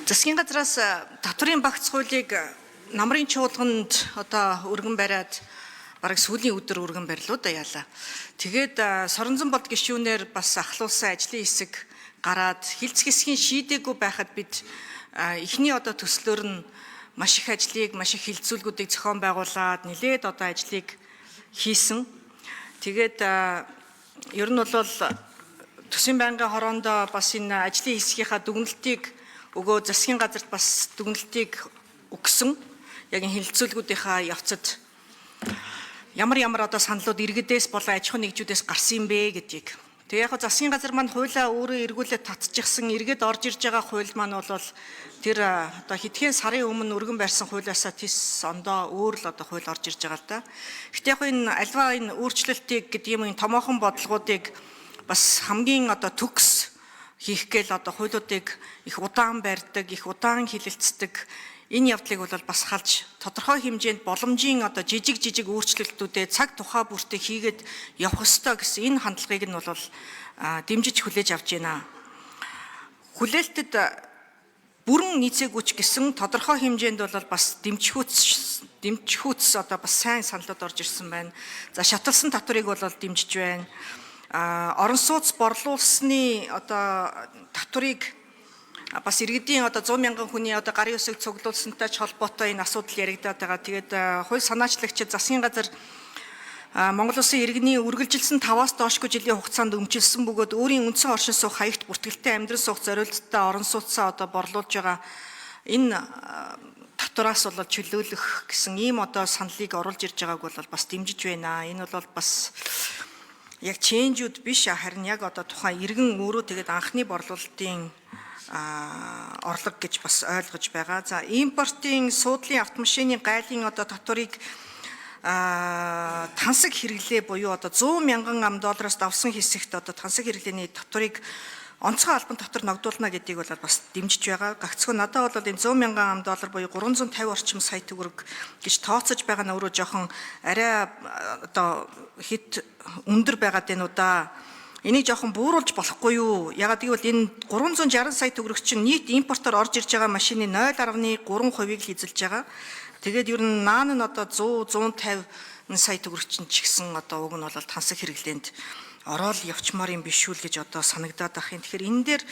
Засгийн газраас татврын багц хуулийг намрын чуулганд одоо өргөн бариад бараг сүүлийн өдөр өргөн барилуу да яалаа. Тэгээд Соронзон болд гишүүнээр бас ахлуулсан ажлын хэсэг гараад хилцэх хэсгийн шийдээгүй байхад бид эхний одоо төслөөр нь маш их ажлыг, маш их хилцүүлгүүдийг зохион байгуулад нэлээд одоо ажлыг хийсэн. Тэгээд ер нь бол төсвийн байнгын хороондоо бас энэ ажлын хэсгийнхаа дүгнэлтийг өгөө засгийн газарт бас дүгнэлтийг өгсөн. Яг энэ хилцүүлгүүдийнхаа явцад ямар одоо саналууд иргэдээс болон аж ахуйн нэгжүүдээс гарсан юм бэ гэдгийг. Тэгээ яг засгийн газар маань хуулиа өөрөө эргүүлээд татчихсан иргэд орж ирж байгаа хууль маань бол тэр одоо хэдхэн сарын өмнө өргөн барьсан хуулиасаа тис ондоо өөр л одоо хууль орж ирж байгаа л да. Гэхдээ яг энэ альва энэ өөрчлөлтийг гэдэг юм энэ томоохон бодлогоодыг бас хамгийн одоо төгс хийх гээл одоо хуулиудыг их удаан барьдаг, их удаан хилэлцдэг энэ явдлыг бол бас халж тодорхой хэмжээнд боломжийн одоо жижиг өөрчлөлтүүдэд цаг тухай бүртээ хийгээд явах ёстой гэсэн энэ хандлагыг нь бол дэмжиж хүлээж авч байна. Хүлээлтэд бүрэн нийцээгүйч гэсэн тодорхой хэмжээнд бол бас дэмжихүүц одоо бас сайн саналууд орж ирсэн байна. За шаталсан татварыг бол дэмжиж байна. Орон сууц борлуулсны одоо татварыг бас иргэдийн одоо 100 мянган хүний одоо гарын үсэг цуглуулсантай ч холбоотой энэ асуудал яригдаад байгаа. Тэгээд хууль санаачлагчид засгийн газар Монгол Улсын иргэний үргэлжилсэн 5-аас доошгүй жилийн хугацаанд өмчилсөн бөгөөд өөрийн үндсэн оршин суух хаягт бүртгэлтэй амьдрал суух зорилттой орон сууцаа одоо борлуулж байгаа энэ татвараас бол чөлөөлөх гэсэн ийм одоо саналыг оруулж ирж байгааг бол бас дэмжиж байна. Энэ бол бас яг ченжүүд биш харин яг одоо тухайн иргэн өөрөө тэгээд анхны борлуулалтын орлого гэж бас ойлгож байгаа. За импортын суудлын автомашины гайлын одоо татварыг тансаг хэрэглээ буюу одоо 100 мянган $ам давсан хэсэгт одоо тансаг хэрэглээний татварыг онцгой албан татвар ногдуулна гэдгийг бол бас дэмжиж байгаа. Гагцхүү надад бол энэ 100 мянган $, буюу 350 орчим сая төгрөг гэж тооцож байгаа нь өөрөө жоохон арай одоо хэд өндөр байгаад байна уу да. Энийг жоохон бууруулж болохгүй юу? Ягаад гэвэл энэ 360 сая төгрөг чинь нийт импортоор орж ирж байгаа машины 0.3%-ийг л эзэлж байгаа. Тэгээд ер нь наан нь одоо 100-150 сая төгрөг чинь ч гэсэн одоо уг нь бол тансаг хэрэглээнд ороод явчмаар юм биш үү гэж одоо санагдаад ах юм. Тэгэхээр энэ дээр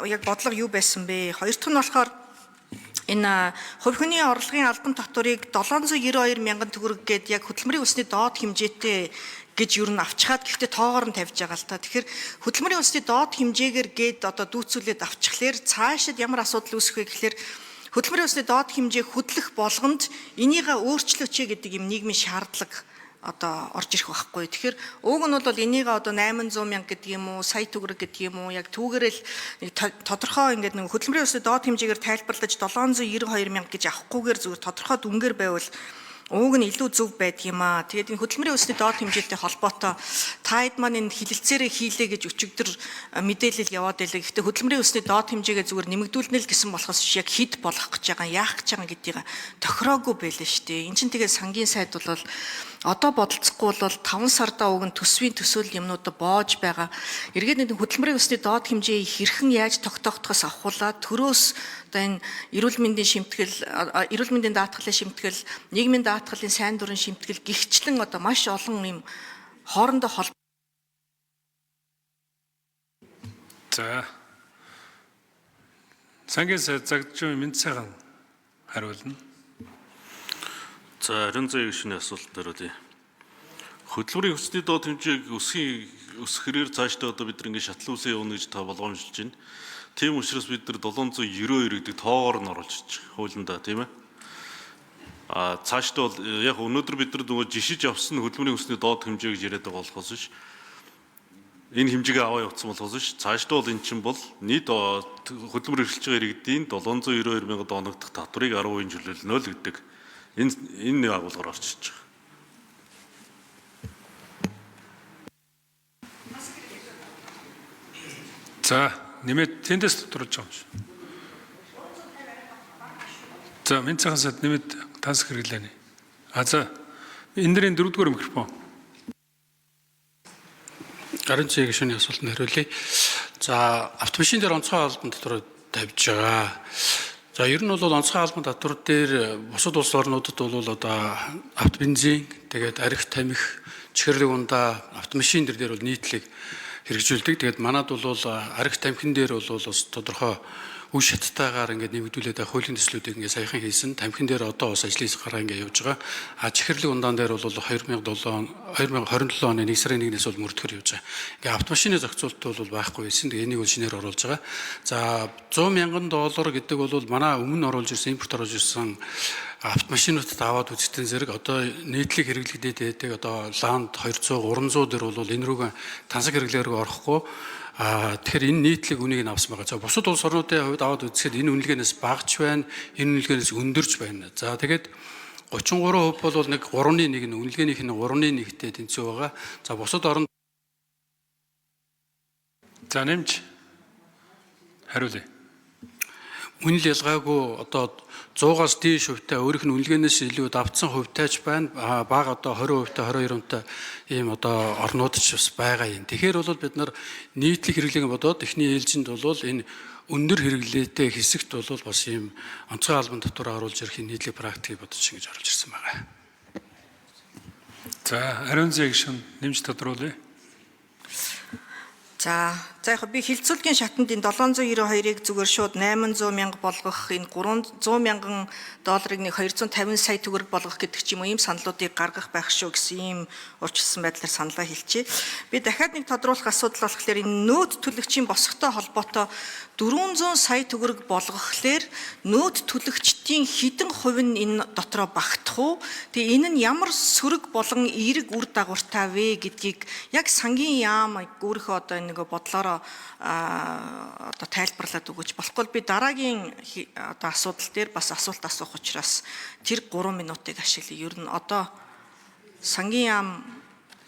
яг бодлого юу байсан бэ? Хоёр дахь нь болохоор энэ хувь хүний орлогын албан татварыг 792 мянган төгрөг гээд яг хөдөлмөрийн өсний доод хэмжээтэй гэж юу н авчихад гэхдээ тоогоор нь тавьж байгаа л та. Тэгэхээр хөдөлмөрийн өсний доод хэмжээгээр гээд одоо дүүцүүлээд авчихлаэр цаашид ямар асуудал үүсэх вэ гэхээр хөдөлмөрийн өсний доод хэмжээ хөдлөх болгонд энийгээ өөрчлөөч гэдэг юм нийгмийн шаардлага одоо орж ирэх байхгүй. Тэгэхээр уг нь бол энийг одоо 800 мянга гэдэг юм уу, сая төгрөг гэдэг юм уу, яг түүгээрэл тодорхой ингээд нэг хөдөлмөрийн өсний доод хэмжээгээр тайлбарлаж 792 мянга гэж авахгүйгээр зүгээр тодорхой дүнгээр байвал ууг нь илүү зөв байдаг юм аа. Тэгээд энэ хөдөлмөрийн өсний доод хэмжээтэй холбоотой таад маань энэ хилэлцээрээ хийлээ гэж өчигдөр мэдээлэл яваад байлаа. Гэхдээ хөдөлмөрийн өсний доод хэмжээгээ зүгээр нэмэгдүүлнэ л гэсэн болохоос яг хэд болох гэж байгаа, яах гэж байгаа гэдгийг тохироогүй байлаа шүү дээ. Энд чинь тэгээд сангийн сайд бол одоо бодолцохгүй бол 5 сардаа уг нь төсвийн төсөөлөл юмнуудаа боож байгаа. Эргээд нэг хөдөлмөрийн өсний доод хэмжээ хэрхэн яаж тогтоохоос авахуулаад төрөөс одоо энэ эрүүл мэндийн шимтгэл, эрүүл мэндийн даатгалын шимтгэл, нийгмийн даатгалын сайн дурын шимтгэл гихчлэн одоо маш олон юм хоорондоо холбоо. За. Сангийн сайд Загдчмын Мэнд сайхан хариулна. За, 20 гишүүний асуулт дээр үү. Хөдөлмөрийн өсний доод хэмжээг өсөх хэрээр цаашдаа одоо бид нэг шатлан үсээ явуулна гэж та болгоомжлж байна. Тийм учраас бид нар 792 гэдэг тоогоор нь оруулж хуулиндаа тийм ээ. Цаашдаа бол яг өнөөдөр бид нар нөгөө жишиж авсан хөдөлмөрийн өсний доод хэмжээ гэж яриад байгаа болохоос ш. Энэ хэмжээгээ аваа явуулсан болохоос ш. Цаашдаа бол эн чинь бол нийт хөдөлмөр эрхэлж байгаа иргэдийн 792 мянган оногдох татварыг 10% чөлөөлнө л гэдэг. Энэ агуулгаар орж ирж байгаа. За, нэмээд тэндээс тодорхойлж байгаа юм шиг. За, Мэнд сайхан сайд нэмээд тансаг хэрэглээний. За, энэ дэрийн 4-р микрофон. Гарын цэгийн гишүүний асуултанд хариулъя. За, автомашин дээр онцгой албан татвар тавьж байгаа. За ер нь бол онцгой албан татвар дээр бусад улс орнуудад бол одоо автобензин, тэгээд арх тамхи, чихэрлэг ундаа, автомашин дээр бол нийтлэг хэрэгжүүлдэг. Тэгээд манад бол арх тамхин дээр бол бас тодорхой үе шаттайгаар ингээд нэмэгдүүлээд хуулийн төслүүдийг ингээд саяхан хийсэн. Тамхин дээр одоо бас ажлын гараа ингээд явж байгаа. Чихэрлэг ундаан дээр бол 2027 оны 1 сарын 1-ээс бол мөрдөхөр явж байгаа. Ингээд автомашины зохицуулт бол байхгүй байсан. Тэгээ энийг бол шинээр оруулж байгаа. За $100,000 гэдэг бол манай өмнө оруулж ирсэн, импорт оруулж ирсэн автомашинуудад аваад үзтэн зэрэг одоо нийтлэг хэрэглэгдээд байдаг одоо ланд 200, 300 дээр бол энэ рүүгээ тансаг хэрэглээр рүү орохгүй. Тэгэхээр энэ нийтлэг үнийг нь авсан байгаа. За бусад улс орнуудын хувьд аваад үзэхэд энэ үнэлгээнээс багч байна, энэ үнэлгээнээс өндөрч байна. За тэгээд 33% бол нэг 3-1 нь үнэлгээнийх нь 3-1-тэй тэнцүү байгаа. За бусад орнд За нэмж хариулъя. үнэл ялгаагүй одоо 100-аас дээш хувьтай өөрийнх нь үнэлгээнээс илүү давтсан хувьтайч байна. Бага одоо 20%-тай 22%-тай ийм одоо орнууд ч бас байгаа юм. Тэгэхээр бол бид нар нийтлэг хэрэглээг бодоод эхний ээлжинд бол энэ өндөр хэрэглээтэй хэсэгт бол бас ийм онцгой албан татвар оруулж ирэх нийтлэг практикийг бодож ингэж оруулж ирсэн байгаа. За ариун зээг шин нэмж тодруулъя. За яг би хилцүүлгийн шатанд энэ 792-ыг зүгээр шууд 800,000 болгох, энэ $300,000 нэг 250 сая төгрөг болгох гэдэг ч юм уу ийм саналуудыг гаргах байх шүү гэсэн ийм урьдчилсан байдлаар саналаа хэлчихье. Би дахиад нэг тодруулах асуудал болохоор энэ нөөц төлөгчийн босготой холбоотой 400 сая төгрөг болгохлоор нөөц төлөгчдийн хэдэн хувь нь энэ дотроо багтах уу? Тэгээ энэ нь ямар сөрөг болон эерэг үр дагавартай вэ гэдгийг яг сангийн яам өөрийнхөө одоо нэг бодлороо одоо тайлбарлаад өгөөч. Болохгүй би дараагийн одоо асуудал дээр бас асуулт асуух учраас тэр 3 минутыг ашиглая. Ер нь одоо сангийн яам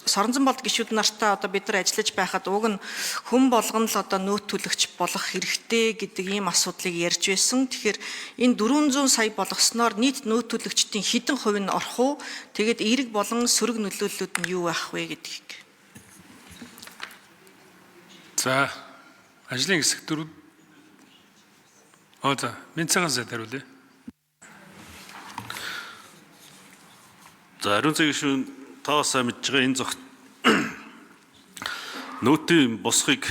Соронзон болд гишүүд нартай одоо бид нар ажиллаж байхад уг нь хүн болгоно л одоо нөөц төлөгч болох хэрэгтэй гэдэг ийм асуудлыг ярьж байсан. Тэгэхээр энэ 400 сая болгосноор нийт нөөц төлөгчдийн хэдэн хувь нь орох уу? Тэгээд эерэг болон сөрөг нөлөөллүүд нь юу байх вэ гэдгийг. За ажлын хэсэг дөрөв. За Менцэгийн сайд хариулъя. За ариун цэг гишүүн та бас сайн мэдж байгаа энэ нөөтийн босхыг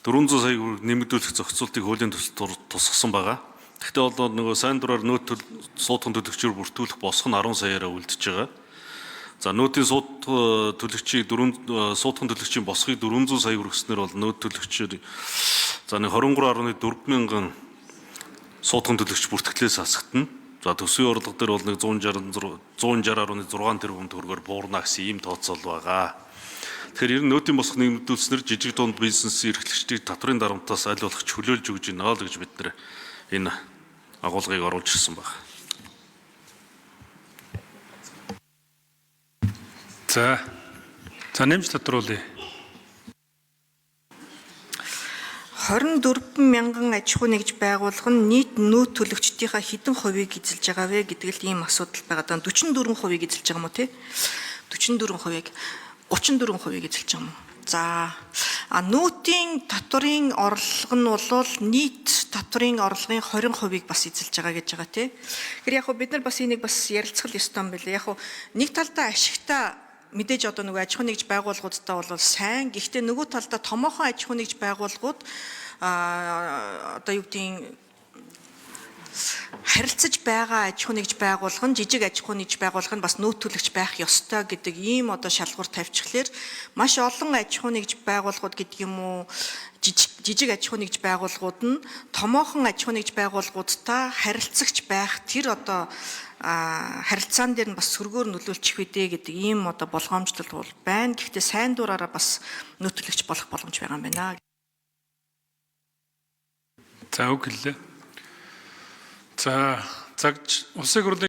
400 сая нэмэгдүүлэх зохицуултыг хуулийн төсөл тусгасан байгаа. Гэхдээ бол нөгөө сайн дураар нөөт суудхан төлөгчөөр бүртгүүлэх босх нь 10 саяараа үлдэж байгаа. За нөөтийн суудхан төлөгчийн босхыг 400 сая хүргэснээр бол нөөт төлөгчөөр за нэг 23.4 мянган суудхан төлөгч бүртгэлээс хасагдана. За төсвийн орлого дээр бол нэг 160.6 тэрбум төгрөгөөр буурна гэсэн ийм тооцоол байгаа. Тэгэхээр ер нь нөөтийн босх нэмэгдүүлснээр жижиг дунд бизнесийн эрхлэгчдийг татврын дарамтаас аль болох чөлөөлж өгж байна л гэж бид нэр энэ агуулгыг оруулж ирсэн байна. За нэмж тодруулъя. 24 мянган аж ахуй нэгж байгууллага нь нийт нөөц төлөгчдийнхаа хэдэн хувийг эзэлж байгаа вэ гэдэг л ийм асуудал байгаа. 44 хувийг эзэлж байгаа юм уу те? 34%-ийг 34%-ийг эзэлж байгаа юм. За нөөтийн татврын орлого нь бол нийт татврын орлогын 20%-ийг бас эзэлж байгаа гэж байгаа те. Тэгэхээр яг бид нар бас энийг бас ярилцах ёстой юм билээ. Яг нэг талдаа ашигтай мэдээж одоо нөгөө аж ахуй нэгж байгууллагуудтай бол сайн. Гэхдээ нөгөө талдаа томоохон аж ахуй нэгж байгууллагууд одоо юу гэдгийг харилцаж байгаа аж ахуй нэгж байгууллага нь жижиг аж ахуй нэгж байгууллага нь бас нөөц төлөгч байх ёстой гэдэг ийм одоо шалгуур тавьчихлаар маш олон аж ахуй нэгж байгууллагууд гэдэг юм уу жижиг аж ахуй нэгж байгууллагууд нь томоохон аж ахуй нэгж байгууллагуудтай харилцагч байх тэр одоо харилцаан дээр нь бас сөргөөр нөлөөлчих үедээ гэдэг ийм одоо болгоомжлол бол байна. Гэхдээ сайн дураараа бас нөөц төлөгч болох боломж байгаа юм байна. За үг хэллээ. За улсын хурлын